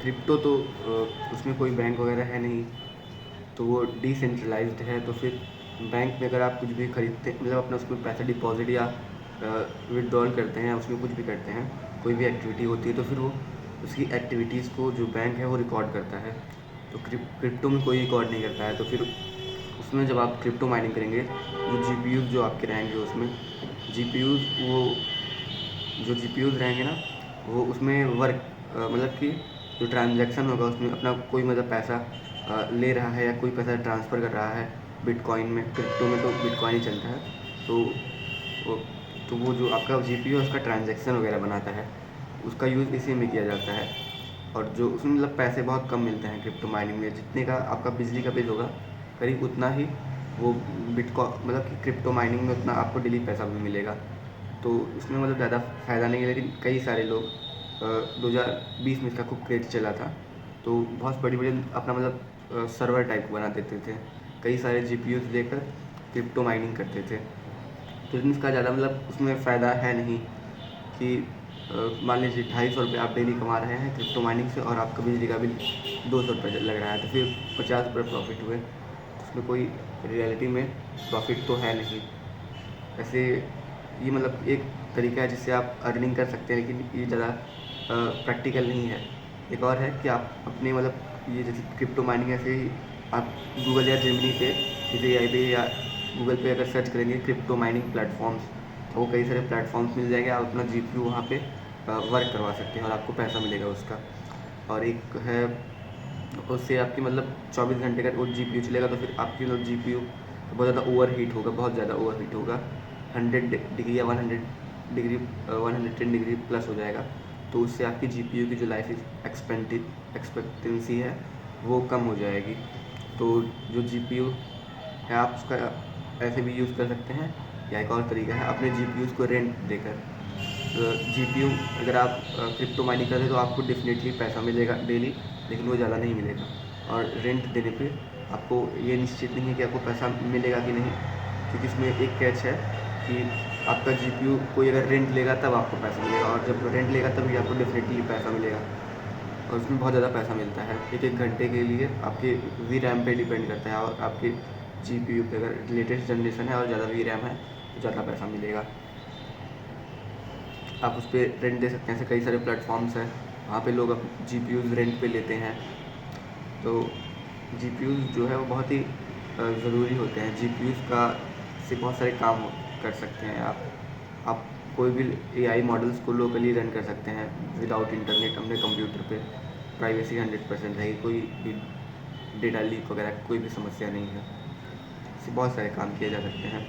Crypto तो उसमें कोई बैंक वगैरह है नहीं, तो वो डिसेंट्रलाइज्ड है। तो फिर बैंक में अगर आप कुछ भी खरीदते मतलब अपना उसमें पैसा डिपॉजिट या विड्रॉल करते हैं, उसमें कुछ भी करते हैं, कोई भी एक्टिविटी होती है, तो फिर वो उसकी एक्टिविटीज़ को जो बैंक है वो रिकॉर्ड करता है। तो क्रिप्टो में कोई रिकॉर्ड नहीं करता है। तो फिर उसमें जब आप क्रिप्टो माइनिंग करेंगे, जो जीपीयूज़ जो आपके रहेंगे उसमें, जीपीयूज़ वो जो जीपीयूज़ रहेंगे ना, वो उसमें वर्क मतलब कि जो ट्रांजैक्शन होगा उसमें अपना कोई मतलब पैसा ले रहा है या कोई पैसा ट्रांसफ़र कर रहा है बिटकॉइन में। क्रिप्टो में तो बिटकॉइन ही चलता है। तो वो वो जो आपका जीपीयू है उसका ट्रांजैक्शन वगैरह बनाता है, उसका यूज़ इसी में किया जाता है। और जो उसमें मतलब पैसे बहुत कम मिलते हैं क्रिप्टो माइनिंग में, जितने का आपका बिजली का बिल होगा करीब उतना ही वो मतलब कि क्रिप्टो माइनिंग में उतना आपको डेली पैसा भी मिलेगा। तो इसमें मतलब ज़्यादा फ़ायदा नहीं है, लेकिन कई सारे लोग 2020 में इसका खूब क्रेज़ चला था, तो बहुत बड़ी-बड़ी अपना मतलब सर्वर टाइप बना देते थे। कई सारे जीपीयूज़ लेकर क्रिप्टो माइनिंग करते थे। तो लेकिन इसका ज़्यादा मतलब उसमें फ़ायदा है नहीं कि मान लीजिए ₹250 आप डेली कमा रहे हैं क्रिप्टो माइनिंग से और आपका बिजली का बिल ₹200 लग रहा है, तो फिर ₹50 प्रॉफ़िट हुए। तो उसमें कोई रियलिटी में प्रॉफ़िट तो है नहीं। वैसे ये मतलब एक तरीका है जिससे आप अर्निंग कर सकते हैं, लेकिन ये ज़्यादा प्रैक्टिकल नहीं है। एक और है कि आप अपने मतलब ये जैसे क्रिप्टो माइनिंग, ऐसे ही आप गूगल या जेमिनी पे, जैसे एआई पे या गूगल पे अगर सर्च करेंगे क्रिप्टो माइनिंग प्लेटफॉर्म्स, तो वो कई सारे प्लेटफॉर्म्स मिल जाएंगे। आप अपना जीपीयू वहाँ पे वर्क करवा सकते हैं और आपको पैसा मिलेगा उसका। और एक है, उससे आपकी मतलब 24 घंटे का वो जीपीयू चलेगा, तो फिर आपकी मतलब जीपीयू बहुत ज़्यादा ओवर हीट होगा, बहुत ज़्यादा ओवर हीट होगा, 100 डिग्री या 100 डिग्री 110 डिग्री प्लस हो जाएगा। तो उससे आपकी जीपीयू की जो लाइफ एक्सपेक्टेंसी है वो कम हो जाएगी। तो जो जीपीयू है आप उसका ऐसे भी यूज़ कर सकते हैं, या एक और तरीका है अपने जीपीयूज़ को रेंट देकर। जीपीयू अगर आप क्रिप्टो माइनिंग करते हैं तो आपको डेफिनेटली पैसा मिलेगा डेली, लेकिन वो ज़्यादा नहीं मिलेगा। और रेंट देने पे आपको ये निश्चित नहीं है कि आपको पैसा मिलेगा कि नहीं, क्योंकि इसमें एक कैच है कि आपका जीपीयू कोई अगर रेंट लेगा तब आपको पैसा मिलेगा, और जब रेंट लेगा तभी आपको डेफिनेटली पैसा मिलेगा। और उसमें बहुत ज़्यादा पैसा मिलता है, एक एक घंटे के लिए आपके वी रैम पे डिपेंड करता है, और आपके जीपीयू पे अगर लेटेस्ट जनरेशन है और ज़्यादा वी रैम है तो ज़्यादा पैसा मिलेगा। आप उस पर रेंट दे सकते हैं। ऐसे कई सारे प्लेटफॉर्म्स हैं, वहाँ पे लोग जीपीयूज़ रेंट पे लेते हैं। तो जीपीयूज़ जो है वो बहुत ही ज़रूरी होते हैं। जीपीयूज़ का से बहुत सारे काम कर सकते हैं आप कोई भी एआई मॉडल्स को लोकली रन कर सकते हैं विदाउट इंटरनेट अपने कंप्यूटर पे। प्राइवेसी 100% रहेगी, कोई भी डेटा लीक वगैरह कोई भी समस्या नहीं है। इससे बहुत सारे काम किए जा सकते हैं।